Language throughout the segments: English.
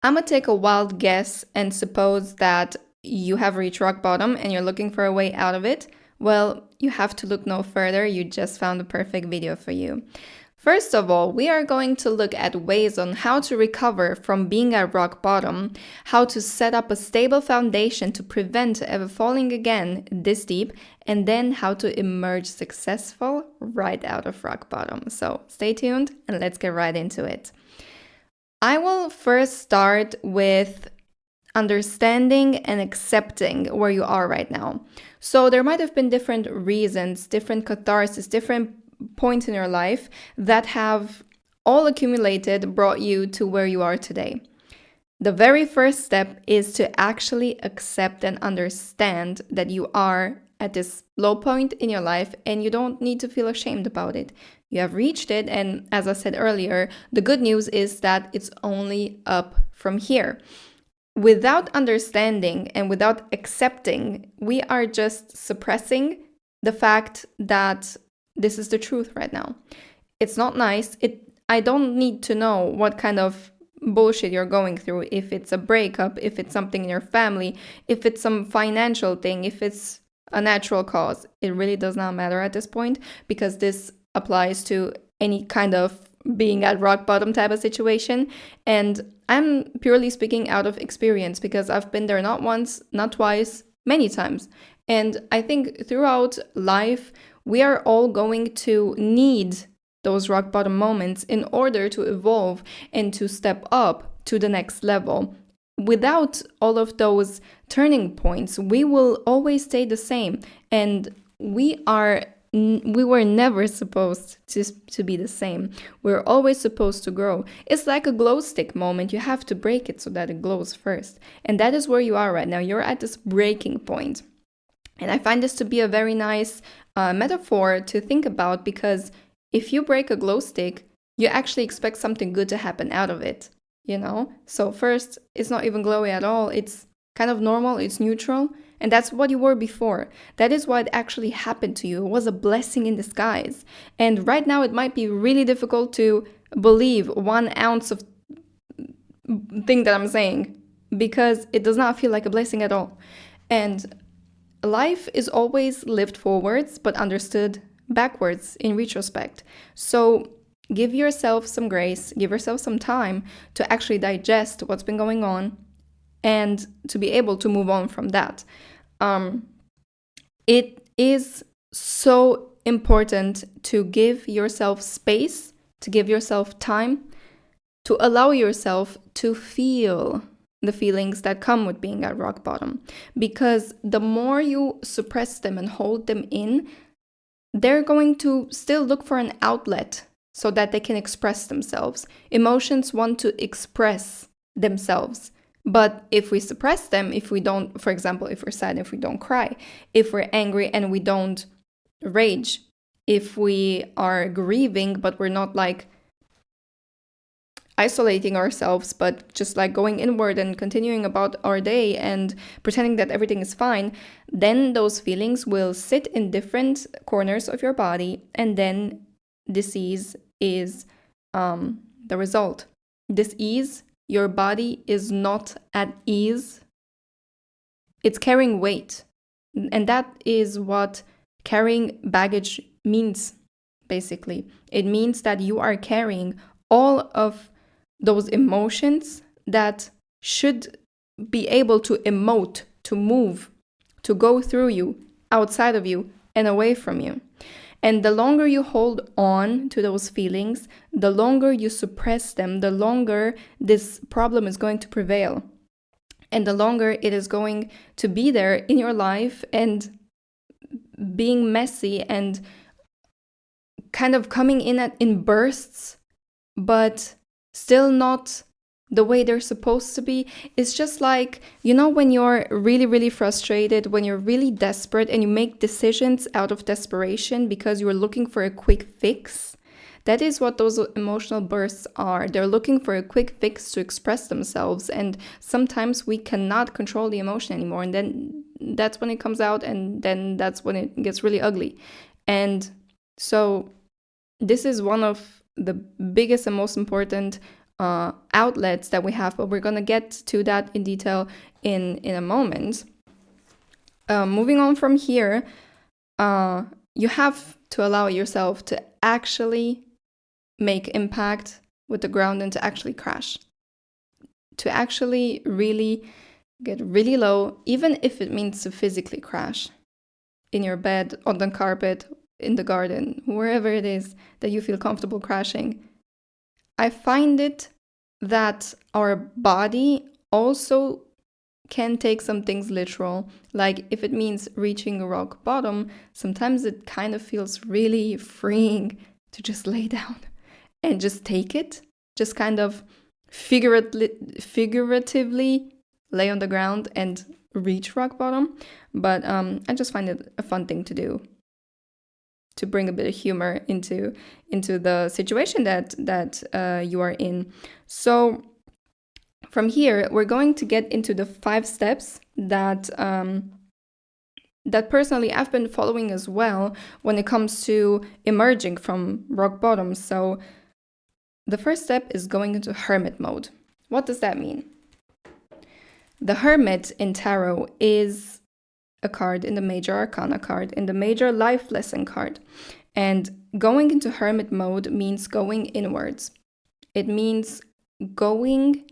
I'm gonna take a wild guess and suppose that you have reached rock bottom and you're looking for a way out of it. Well, you have to look no further. You just found the perfect video for you. First of all, we are going to look at ways on how to recover from being at rock bottom, how to set up a stable foundation to prevent ever falling again this deep, and then how to emerge successful right out of rock bottom. So stay tuned and let's get right into it. I will first start with understanding and accepting where you are right now. So there might have been different reasons, different catharsis, different points in your life that have all accumulated, brought you to where you are today. The very first step is to actually accept and understand that you are at this low point in your life and you don't need to feel ashamed about it. You have reached it, and as I said earlier, the good news is that it's only up from here. Without understanding and without accepting, we are just suppressing the fact that this is the truth right now. It's not nice. I don't need to know what kind of bullshit you're going through, if it's a breakup, if it's something in your family, if it's some financial thing, if it's a natural cause. It really does not matter at this point, because this applies to any kind of being at rock bottom type of situation. And I'm purely speaking out of experience, because I've been there not once, not twice, many times. And I think throughout life, we are all going to need those rock bottom moments in order to evolve and to step up to the next level. Without all of those turning points, we will always stay the same. And we were never supposed to be the same. We're always supposed to grow. It's like a glow stick moment. You have to break it so that it glows first. And that is where you are right now. You're at this breaking point. And I find this to be a very nice metaphor to think about, because if you break a glow stick, you actually expect something good to happen out of it, you know? So first, it's not even glowy at all. It's kind of normal, it's neutral, and that's what you were before. That is what actually happened to you. It was a blessing in disguise. And right now, it might be really difficult to believe 1 ounce of thing that I'm saying, because it does not feel like a blessing at all. And life is always lived forwards, but understood backwards in retrospect. So give yourself some grace, give yourself some time to actually digest what's been going on and to be able to move on from that. It is so important to give yourself space, to give yourself time, to allow yourself to feel the feelings that come with being at rock bottom. Because the more you suppress them and hold them in, they're going to still look for an outlet so that they can express themselves. Emotions want to express themselves. But if we suppress them, if we don't, for example, if we're sad, if we don't cry, if we're angry and we don't rage, if we are grieving, but we're not like isolating ourselves, but just like going inward and continuing about our day and pretending that everything is fine, then those feelings will sit in different corners of your body, and then disease is the result. Disease, your body is not at ease. It's carrying weight. And that is what carrying baggage means, basically. It means that you are carrying all of those emotions that should be able to emote, to move, to go through you, outside of you, and away from you. And the longer you hold on to those feelings, the longer you suppress them, the longer this problem is going to prevail. And the longer it is going to be there in your life and being messy and kind of coming in bursts, but still not the way they're supposed to be. It's just like, you know, when you're really, really frustrated, when you're really desperate and you make decisions out of desperation because you're looking for a quick fix. That is what those emotional bursts are. They're looking for a quick fix to express themselves. And sometimes we cannot control the emotion anymore. And then that's when it comes out, and then that's when it gets really ugly. And so this is one of the biggest and most important outlets that we have, but we're going to get to that in detail in a moment. Moving on from here, you have to allow yourself to actually make impact with the ground and to actually crash. To actually really get really low, even if it means to physically crash in your bed, on the carpet, in the garden, wherever it is that you feel comfortable crashing. I find it that our body also can take some things literal. Like if it means reaching rock bottom, sometimes it kind of feels really freeing to just lay down and just take it. Just kind of figuratively lay on the ground and reach rock bottom. But I just find it a fun thing to do, to bring a bit of humor into the situation that you are in. So from here, we're going to get into the 5 steps that that personally I've been following as well when it comes to emerging from rock bottom. So the first step is going into hermit mode. What does that mean? The Hermit in tarot is a card in the major arcana card, in the major life lesson card. And going into hermit mode means going inwards. It means going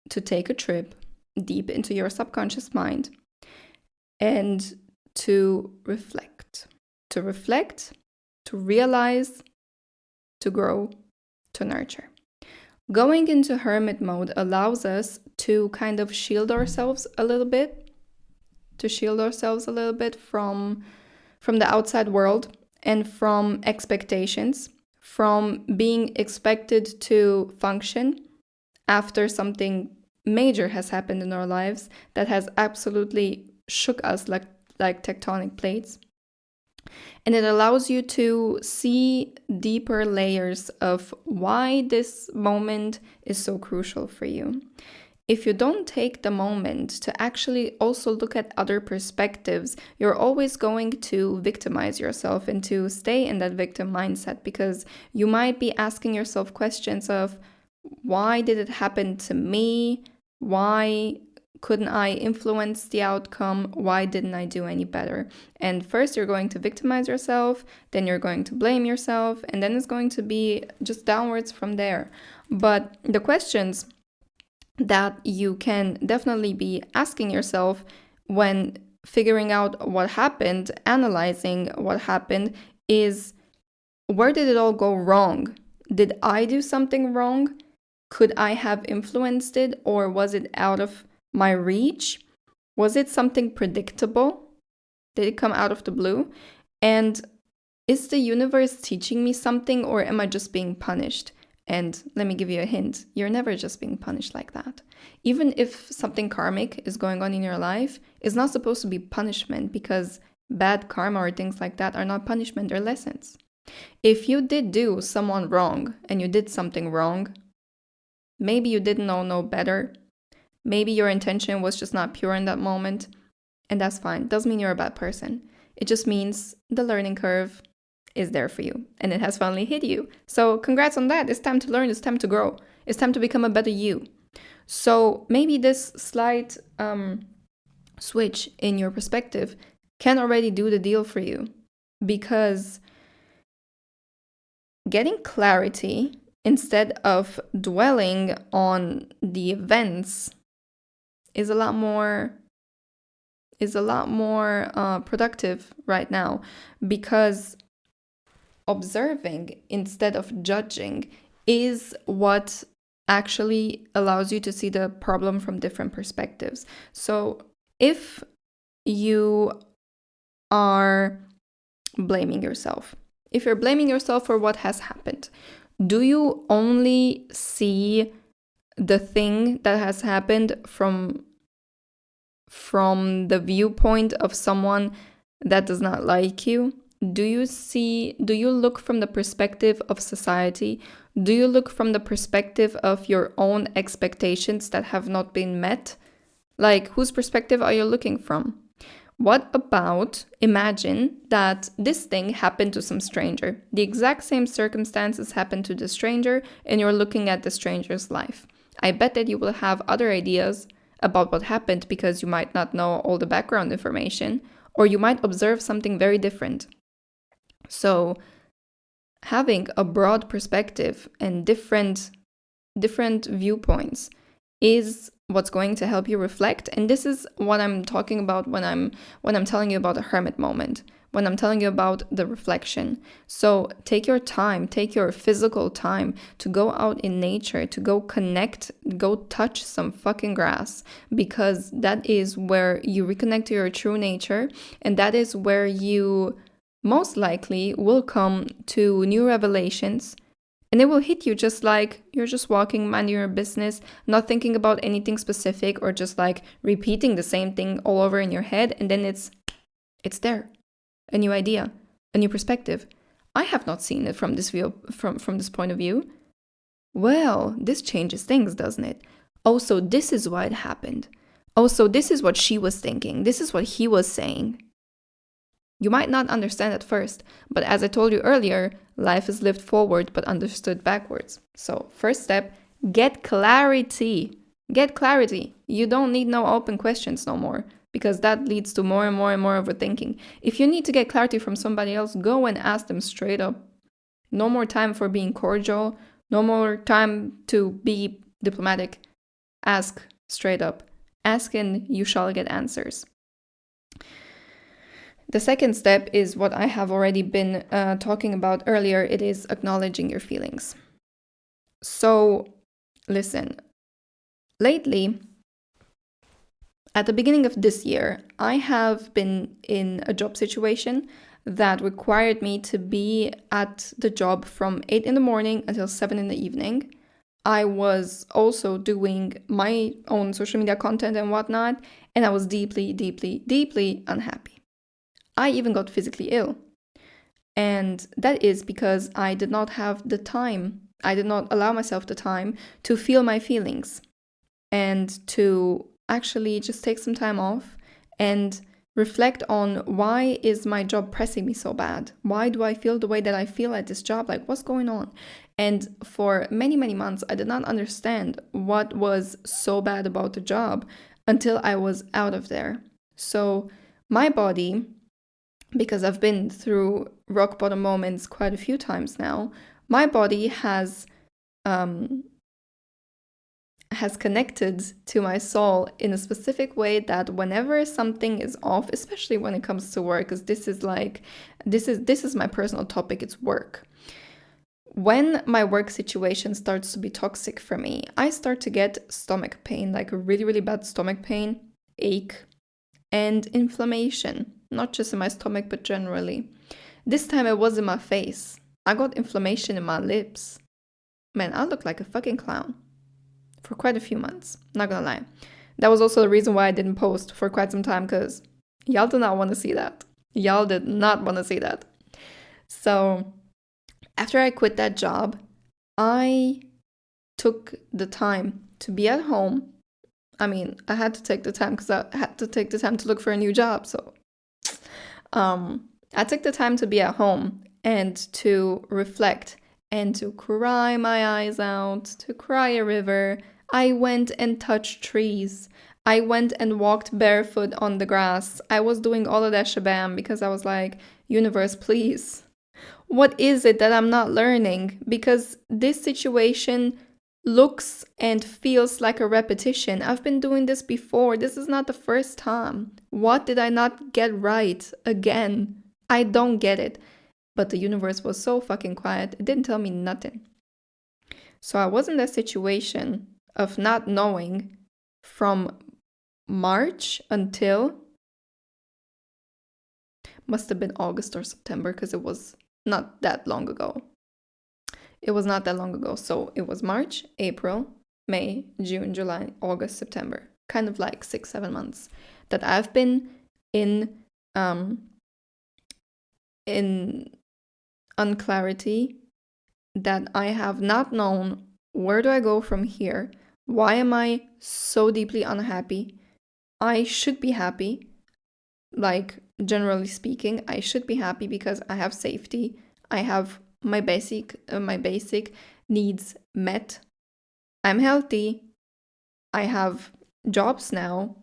to take a trip deep into your subconscious mind and to reflect, to realize, to grow, to nurture. Going into hermit mode allows us to kind of shield ourselves a little bit, from the outside world and from expectations, from being expected to function after something major has happened in our lives that has absolutely shook us like tectonic plates. And it allows you to see deeper layers of why this moment is so crucial for you. If you don't take the moment to actually also look at other perspectives, you're always going to victimize yourself and to stay in that victim mindset, because you might be asking yourself questions of, why did it happen to me? Why couldn't I influence the outcome? Why didn't I do any better? And first you're going to victimize yourself, then you're going to blame yourself, and then it's going to be just downwards from there. But the questions that you can definitely be asking yourself when figuring out what happened, analyzing what happened, is, where did it all go wrong? Did I do something wrong? Could I have influenced it, or was it out of my reach? Was it something predictable? Did it come out of the blue? And is the universe teaching me something, or am I just being punished? And let me give you a hint. You're never just being punished like that. Even if something karmic is going on in your life, it's not supposed to be punishment, because bad karma or things like that are not punishment, they're lessons. If you did do someone wrong and you did something wrong, maybe you didn't know no better. Maybe your intention was just not pure in that moment, and that's fine. Doesn't mean you're a bad person. It just means the learning curve is there for you, and it has finally hit you. So congrats on that. It's time to learn. It's time to grow. It's time to become a better you. So maybe this slight switch in your perspective can already do the deal for you, because getting clarity instead of dwelling on the events is a lot more productive right now, because observing instead of judging is what actually allows you to see the problem from different perspectives. So if you are blaming yourself, if you're blaming yourself for what has happened, do you only see the thing that has happened from the viewpoint of someone that does not like you? Do you look from the perspective of society? Do you look from the perspective of your own expectations that have not been met? Like, whose perspective are you looking from? What about imagine that this thing happened to some stranger? The exact same circumstances happened to the stranger, and you're looking at the stranger's life. I bet that you will have other ideas about what happened because you might not know all the background information, or you might observe something very different. So, having a broad perspective and different viewpoints is what's going to help you reflect. And this is what I'm talking about when I'm telling you about a hermit moment, when I'm telling you about the reflection. So take your time, take your physical time to go out in nature, to go connect, go touch some fucking grass, because that is where you reconnect to your true nature, and that is where you most likely will come to new revelations. And it will hit you just like you're just walking, minding your business, not thinking about anything specific, or just like repeating the same thing all over in your head. And then it's there. A new idea, a new perspective. I have not seen it from this view, from this point of view. Well, this changes things, doesn't it? Oh, so this is why it happened. Oh, so this is what she was thinking. This is what he was saying. You might not understand at first, but as I told you earlier, life is lived forward but understood backwards. So, first step, get clarity. Get clarity. You don't need no open questions no more, because that leads to more and more and more overthinking. If you need to get clarity from somebody else, go and ask them straight up. No more time for being cordial. No more time to be diplomatic. Ask straight up. Ask and you shall get answers. The second step is what I have already been talking about earlier. It is acknowledging your feelings. So, listen, lately, at the beginning of this year, I have been in a job situation that required me to be at the job from 8 in the morning until 7 in the evening. I was also doing my own social media content and whatnot, and I was deeply, deeply, deeply unhappy. I even got physically ill. And that is because I did not have the time. I did not allow myself the time to feel my feelings and to actually just take some time off and reflect on, why is my job pressing me so bad? Why do I feel the way that I feel at this job? Like, what's going on? And for many, many months, I did not understand what was so bad about the job until I was out of there. So my body, because I've been through rock bottom moments quite a few times now, my body has connected to my soul in a specific way that whenever something is off, especially when it comes to work, because this is my personal topic, it's work. When my work situation starts to be toxic for me, I start to get stomach pain, like a really, really bad stomach pain, ache, and inflammation. Not just in my stomach, but generally. This time it was in my face. I got inflammation in my lips. Man, I look like a fucking clown for quite a few months. Not gonna lie. That was also the reason why I didn't post for quite some time, because y'all did not want to see that. Y'all did not want to see that. So after I quit that job, I took the time to be at home. I mean, I had to take the time because I had to take the time to look for a new job. So I took the time to be at home and to reflect and to cry my eyes out, to cry a river. I went and touched trees. I went and walked barefoot on the grass. I was doing all of that shabam because I was like, universe, please. What is it that I'm not learning? Because this situation looks and feels like a repetition. I've been doing this before. This is not the first time. What did I not get right again? I don't get it. But the universe was so fucking quiet. It didn't tell me nothing. So I was in that situation of not knowing from March until, must have been August or September, because it was not that long ago. It was not that long ago. So it was March, April, May, June, July, August, September. Kind of like 6-7 months that I've been in unclarity, that I have not known, where do I go from here? Why am I so deeply unhappy? I should be happy. Like, generally speaking, I should be happy because I have safety. I have my basic needs met. I'm healthy. I have jobs now.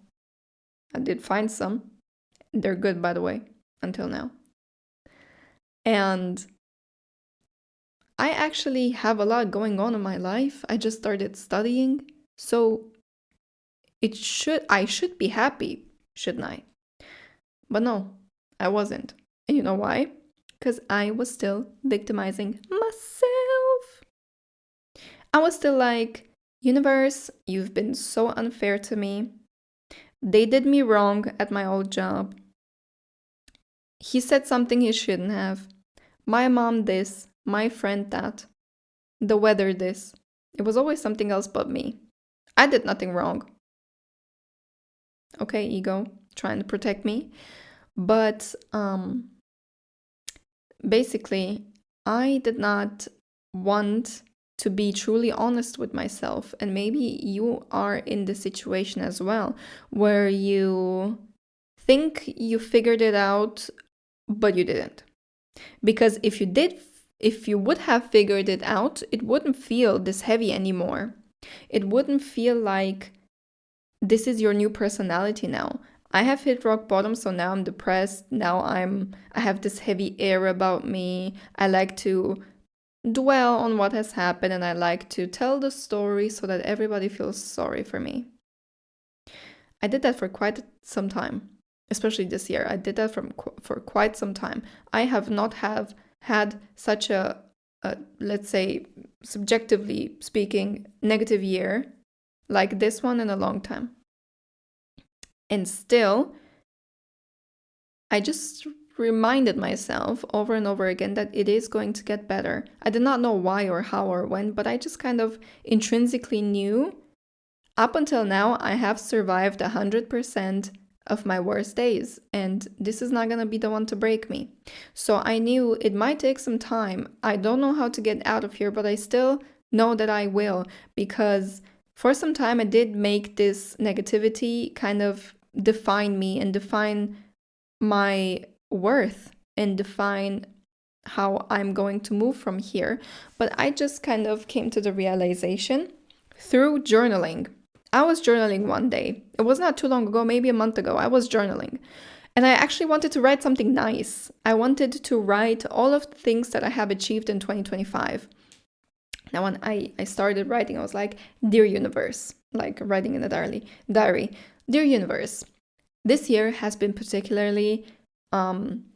I did find some. They're good, by the way, until now. And I actually have a lot going on in my life. I just started studying, so I should be happy, shouldn't I? But no, I wasn't. And you know why? Because I was still victimizing myself. I was still like, universe, you've been so unfair to me. They did me wrong at my old job. He said something he shouldn't have. My mom this, my friend that, the weather this. It was always something else but me. I did nothing wrong. Okay, ego, trying to protect me. But basically, I did not want to be truly honest with myself. And maybe you are in the situation as well, where you think you figured it out, but you didn't. Because if you would have figured it out, it wouldn't feel this heavy anymore. It wouldn't feel like this is your new personality now. I have hit rock bottom, so now I'm depressed. Now I have this heavy air about me. I like to dwell on what has happened and I like to tell the story so that everybody feels sorry for me. I did that for quite some time, especially this year. I did that for quite some time. I have not had such a let's say, subjectively speaking, negative year like this one in a long time. And still, I just reminded myself over and over again that it is going to get better. I did not know why or how or when, but I just kind of intrinsically knew. Up until now, I have survived 100% of my worst days, and this is not going to be the one to break me. So I knew it might take some time. I don't know how to get out of here, but I still know that I will, because for some time I did make this negativity kind of define me and define my worth and define how I'm going to move from here. But I just kind of came to the realization through journaling. I was journaling one day. It was not too long ago, maybe a month ago. I was journaling. And I actually wanted to write something nice. I wanted to write all of the things that I have achieved in 2025. Now, when I started writing, I was like, Dear Universe, like writing in a diary. Dear Universe, this year has been particularly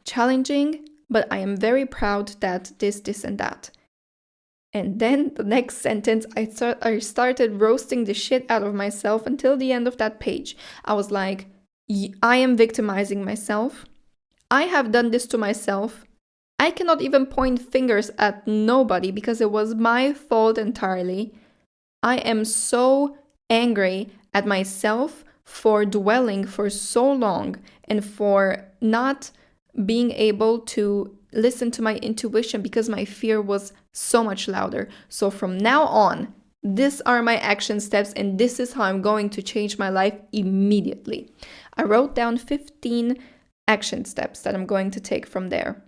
challenging, but I am very proud that this, and that. And then the next sentence, I started roasting the shit out of myself until the end of that page. I was like, I am victimizing myself. I have done this to myself. I cannot even point fingers at nobody because it was my fault entirely. I am so angry at myself for dwelling for so long and for not being able to listen to my intuition because my fear was so much louder. So from now on, these are my action steps and this is how I'm going to change my life immediately. I wrote down 15 action steps that I'm going to take from there.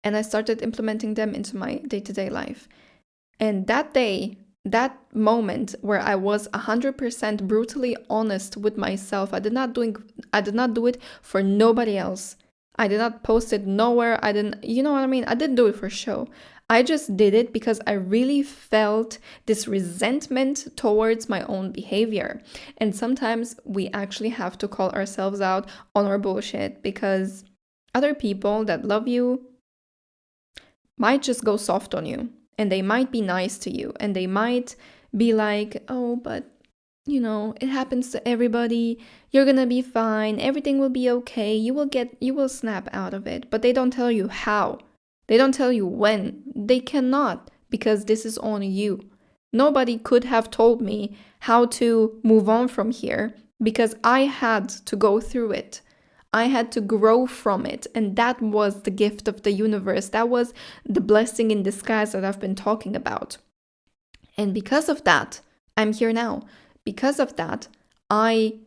And I started implementing them into my day-to-day life. And that day, that moment where I was 100% brutally honest with myself, I did not do it for nobody else. I did not post it nowhere. You know what I mean? I didn't do it for show. I just did it because I really felt this resentment towards my own behavior. And sometimes we actually have to call ourselves out on our bullshit because other people that love you might just go soft on you and they might be nice to you and they might be like, oh, but it happens to everybody. You're gonna be fine. Everything will be okay. You will snap out of it. But they don't tell you how. They don't tell you when. They cannot because this is on you. Nobody could have told me how to move on from here because I had to go through it. I had to grow from it. And that was the gift of the universe. That was the blessing in disguise that I've been talking about. And because of that, I'm here now. Because of that, I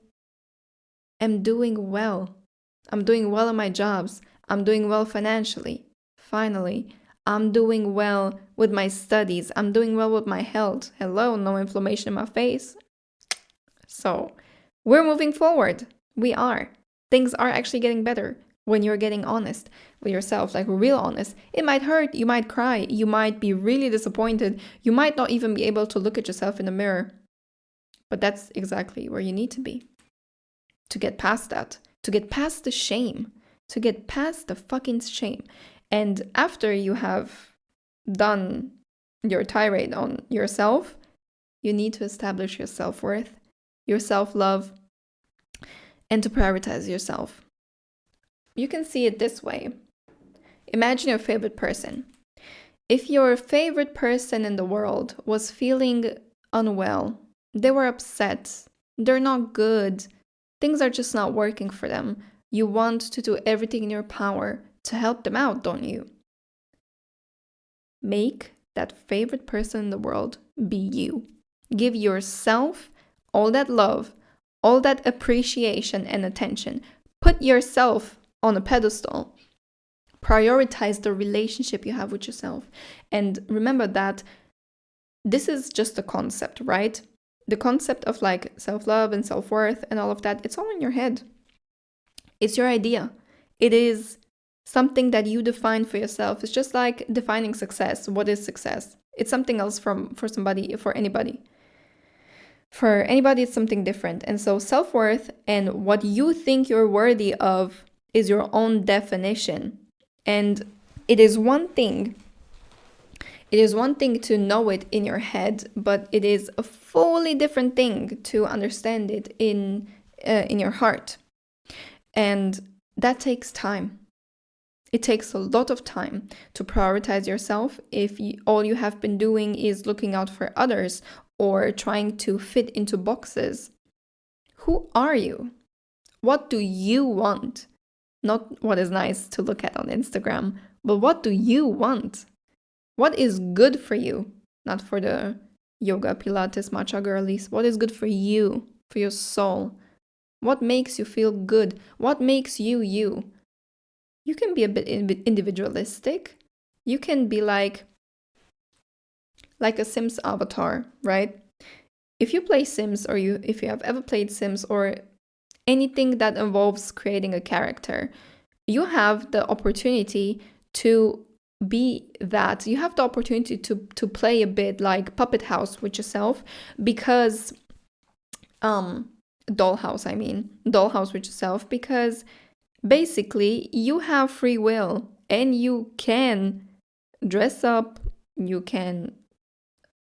am doing well. I'm doing well in my jobs. I'm doing well financially. Finally, I'm doing well with my studies. I'm doing well with my health. Hello, no inflammation in my face. So, we're moving forward. We are. Things are actually getting better when you're getting honest with yourself, like real honest. It might hurt, you might cry, you might be really disappointed, you might not even be able to look at yourself in the mirror. But that's exactly where you need to be to get past that, to get past the shame, to get past the fucking shame. And after you have done your tirade on yourself, you need to establish your self-worth, your self-love, and to prioritize yourself. You can see it this way. Imagine your favorite person. If your favorite person in the world was feeling unwell, they were upset, they're not good, things are just not working for them, you want to do everything in your power to help them out, don't you? Make that favorite person in the world be you. Give yourself all that love, all that appreciation and attention. Put yourself on a pedestal. Prioritize the relationship you have with yourself. And remember that this is just a concept, right? The concept of like self-love and self-worth and all of that, it's all in your head. It's your idea. It is something that you define for yourself. It's just like defining success. What is success? It's something else for somebody, for anybody. For anybody, it's something different. And so self-worth and what you think you're worthy of is your own definition. And it is one thing to know it in your head, but it is a fully different thing to understand it in your heart. And that takes time. It takes a lot of time to prioritize yourself if all you have been doing is looking out for others or trying to fit into boxes. Who are you? What do you want? Not what is nice to look at on Instagram, but what do you want? What is good for you? Not for the yoga, pilates, matcha girlies. What is good for you, for your soul? What makes you feel good? What makes you you? You can be a bit individualistic. You can be like a Sims avatar, right? If you play Sims or if you have ever played Sims or anything that involves creating a character, you have the opportunity to be that. You have the opportunity to play a bit like Puppet House with yourself because dollhouse with yourself, because basically you have free will and you can dress up, you can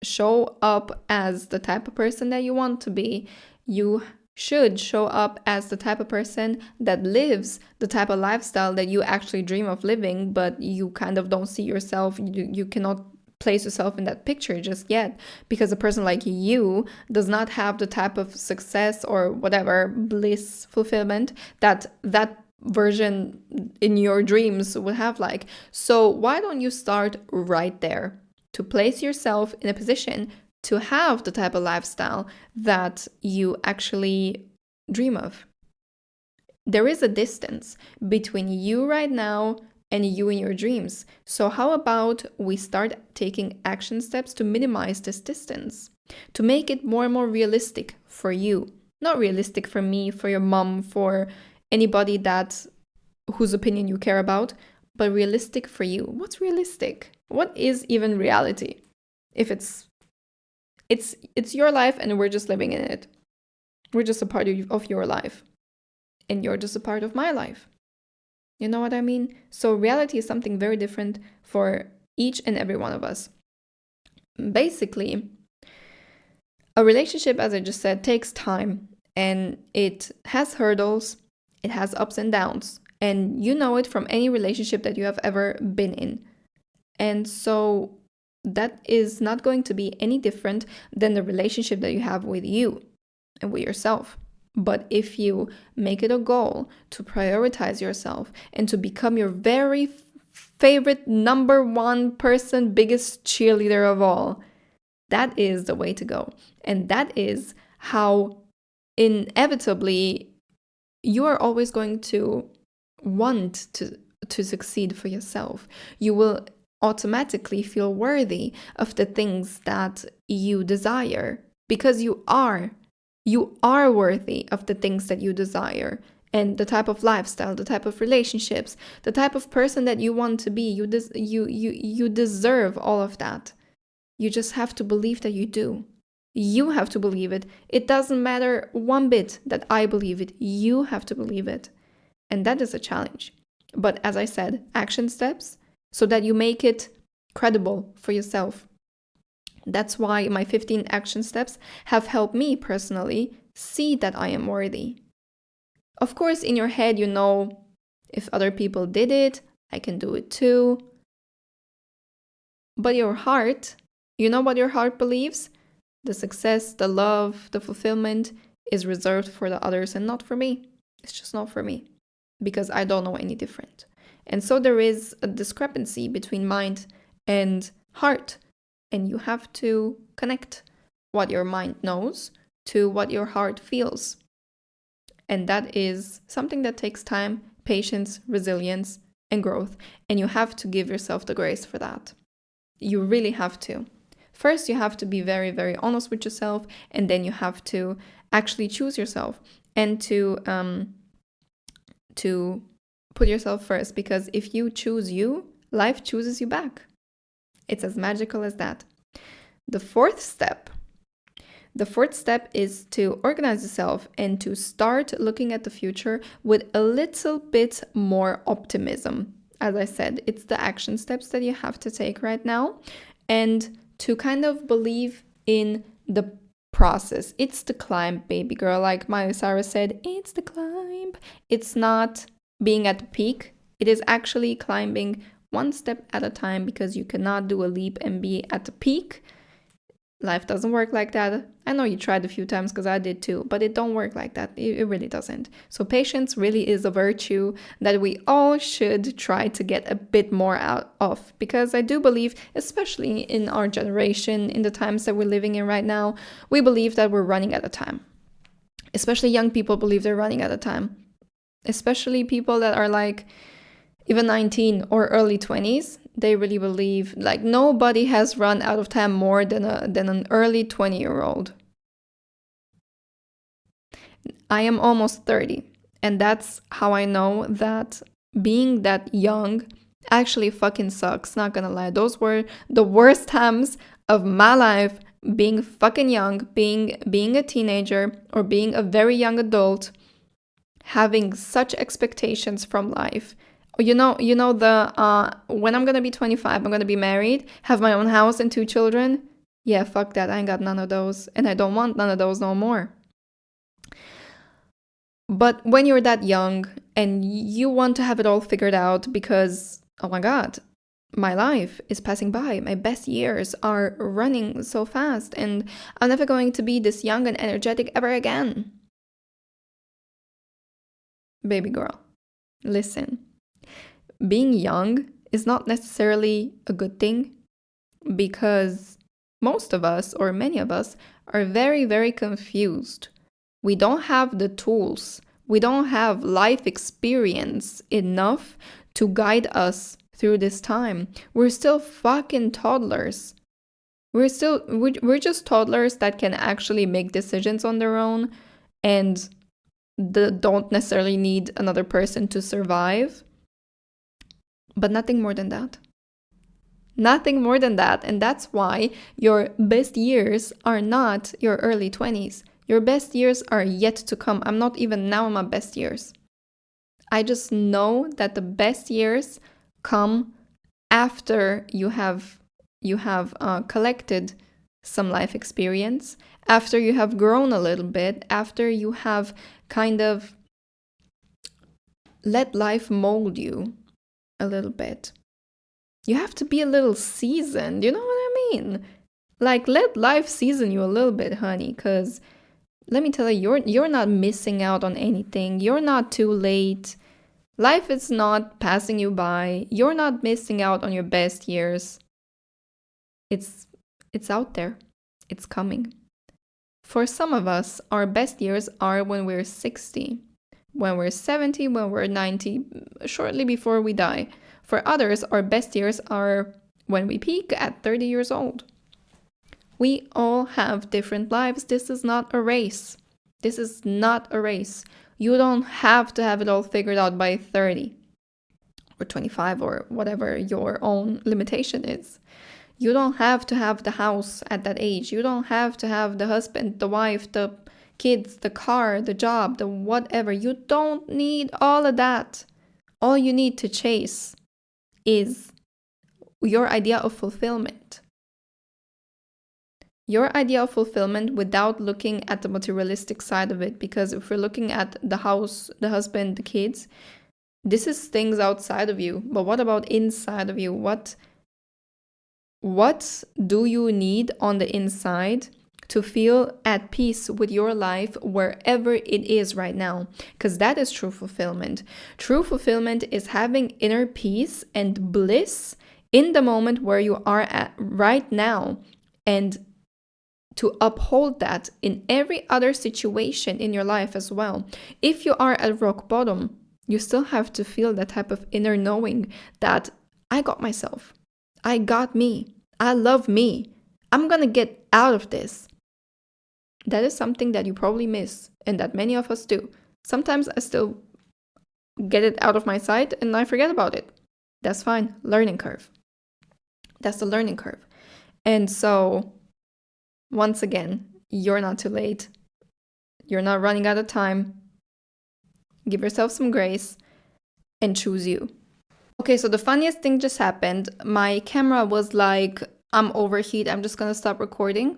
show up as the type of person that you want to be. You should show up as the type of person that lives the type of lifestyle that you actually dream of living, but you kind of don't see yourself, you cannot place yourself in that picture just yet, because a person like you does not have the type of success or whatever bliss, fulfillment that version in your dreams would have like. So why don't you start right there to place yourself in a position to have the type of lifestyle that you actually dream of? There is a distance between you right now and you in your dreams. So how about we start taking action steps to minimize this distance, to make it more and more realistic for you? Not realistic for me, for your mom, for anybody whose opinion you care about, but realistic for you. What's realistic? What is even reality? If it's your life and we're just living in it. We're just a part of your life. And you're just a part of my life. You know what I mean? So reality is something very different for each and every one of us. Basically, a relationship, as I just said, takes time and it has hurdles, it has ups and downs, and you know it from any relationship that you have ever been in. And so that is not going to be any different than the relationship that you have with you and with yourself. But if you make it a goal to prioritize yourself and to become your very favorite number one person, biggest cheerleader of all, that is the way to go. And that is how inevitably you are always going to want to succeed for yourself. You will automatically feel worthy of the things that you desire because you are worthy of the things that you desire, and the type of lifestyle, the type of relationships, the type of person that you want to be. You deserve all of that. You just have to believe that you do. You have to believe it. It doesn't matter one bit that I believe it. You have to believe it. And that is a challenge. But as I said, action steps so that you make it credible for yourself. That's why my 15 action steps have helped me personally see that I am worthy. Of course, in your head, you know, if other people did it, I can do it too. But your heart, you know what your heart believes? The success, the love, the fulfillment is reserved for the others and not for me. It's just not for me because I don't know any different. And so there is a discrepancy between mind and heart. And you have to connect what your mind knows to what your heart feels. And that is something that takes time, patience, resilience, and growth. And you have to give yourself the grace for that. You really have to. First, you have to be very, very honest with yourself, and then you have to actually choose yourself and to put yourself first. Because if you choose you, life chooses you back. It's as magical as that. The fourth step is to organize yourself and to start looking at the future with a little bit more optimism. As I said, it's the action steps that you have to take right now, and to kind of believe in the process. It's the climb, baby girl. Like Miley Cyrus said, it's the climb. It's not being at the peak. It is actually climbing one step at a time, because you cannot do a leap and be at the peak. Life doesn't work like that. I know you tried a few times, because I did too, but it don't work like that. It really doesn't. So patience really is a virtue that we all should try to get a bit more out of, because I do believe, especially in our generation, in the times that we're living in right now, we believe that we're running out of time. Especially young people believe they're running out of time. Especially people that are like even 19 or early 20s, they really believe like nobody has run out of time more than an early 20-year-old. I am almost 30, and that's how I know that being that young actually fucking sucks, not gonna lie. Those were the worst times of my life, being fucking young, being a teenager or being a very young adult, having such expectations from life. You know the when I'm gonna be 25, I'm gonna be married, have my own house and 2 children. Yeah, fuck that. I ain't got none of those, and I don't want none of those no more. But when you're that young and you want to have it all figured out because, oh my God, my life is passing by, my best years are running so fast, and I'm never going to be this young and energetic ever again. Baby girl, listen. Being young is not necessarily a good thing, because most of us, or many of us, are very, very confused. We don't have the tools. We don't have life experience enough to guide us through this time. We're still fucking toddlers. We're just toddlers that can actually make decisions on their own and don't necessarily need another person to survive. But nothing more than that. Nothing more than that. And that's why your best years are not your early 20s. Your best years are yet to come. I'm not even now in my best years. I just know that the best years come after you have collected some life experience, after you have grown a little bit, after you have kind of let life mold you a little bit. You have to be a little seasoned, you know what I mean? Like, let life season you a little bit, honey, because let me tell you, you're not missing out on anything. You're not too late. Life is not passing you by. You're not missing out on your best years. It's out there. It's coming. For some of us, our best years are when we're 60. when we're 70, when we're 90, shortly before we die. For others, our best years are when we peak at 30 years old. We all have different lives. This is not a race. This is not a race. You don't have to have it all figured out by 30 or 25 or whatever your own limitation is. You don't have to have the house at that age. You don't have to have the husband, the wife, the kids, the car, the job, the whatever. You don't need all of that. All you need to chase is your idea of fulfillment. Your idea of fulfillment without looking at the materialistic side of it. Because if we're looking at the house, the husband, the kids, this is things outside of you. But what about inside of you? What do you need on the inside to feel at peace with your life wherever it is right now? Because that is true fulfillment. True fulfillment is having inner peace and bliss in the moment where you are at right now, and to uphold that in every other situation in your life as well. If you are at rock bottom, you still have to feel that type of inner knowing that I got myself. I got me. I love me. I'm gonna get out of this. That is something that you probably miss, and that many of us do. Sometimes I still get it out of my sight and I forget about it. That's fine. Learning curve. That's the learning curve. And so, once again, you're not too late. You're not running out of time. Give yourself some grace and choose you. Okay, so the funniest thing just happened. My camera was like, I'm overheat, I'm just gonna stop recording.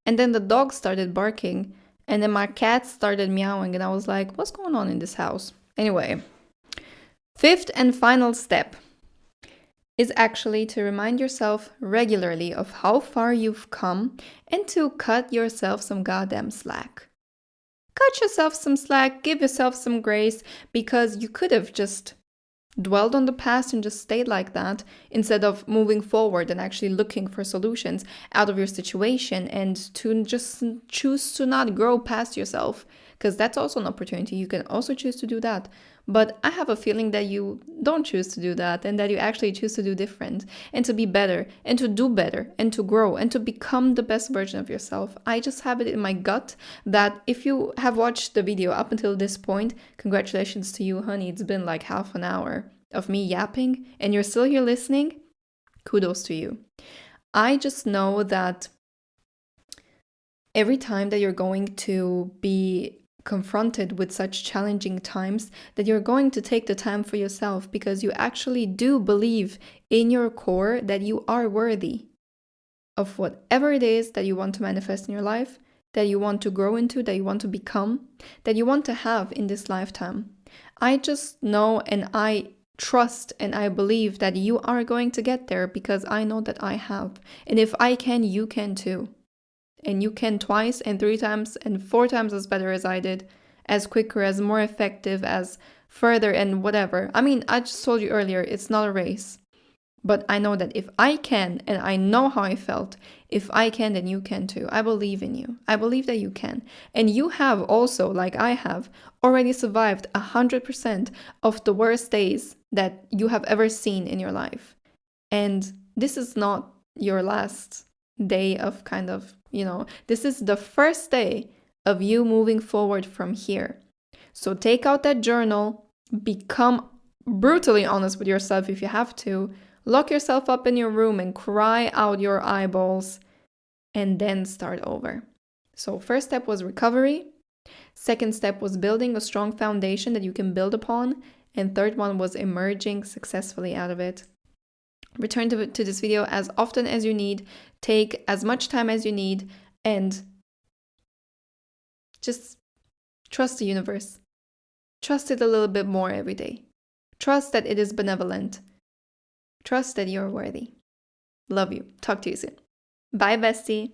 And then the dog started barking, and then my cat started meowing, and I was like, what's going on in this house? Anyway, fifth and final step is actually to remind yourself regularly of how far you've come and to cut yourself some goddamn slack. Cut yourself some slack, give yourself some grace, because you could have just dwelled on the past and just stayed like that instead of moving forward and actually looking for solutions out of your situation, and to just choose to not grow past yourself, because that's also an opportunity. You can also choose to do that. But I have a feeling that you don't choose to do that, and that you actually choose to do different and to be better and to do better and to grow and to become the best version of yourself. I just have it in my gut that if you have watched the video up until this point, congratulations to you, honey. It's been like half an hour of me yapping and you're still here listening. Kudos to you. I just know that every time that you're going to be confronted with such challenging times, that you're going to take the time for yourself, because you actually do believe in your core that you are worthy of whatever it is that you want to manifest in your life, that you want to grow into, that you want to become, that you want to have in this lifetime. I just know, and I trust, and I believe that you are going to get there, because I know that I have. And if I can, you can too. And you can twice and 3 times and 4 times as better as I did, as quicker, as more effective, as further, and whatever. I mean, I just told you earlier, it's not a race. But I know that if I can, and I know how I felt, if I can, then you can too. I believe in you. I believe that you can. And you have also, like I have, already survived 100% of the worst days that you have ever seen in your life. And this is not your last day of kind of, this is the first day of you moving forward from here. So take out that journal, become brutally honest with yourself if you have to, lock yourself up in your room and cry out your eyeballs, and then start over. So first step was recovery. Second step was building a strong foundation that you can build upon. And third one was emerging successfully out of it. Return to this video as often as you need, take as much time as you need, and just trust the universe. Trust it a little bit more every day. Trust that it is benevolent. Trust that you're worthy. Love you. Talk to you soon. Bye, bestie.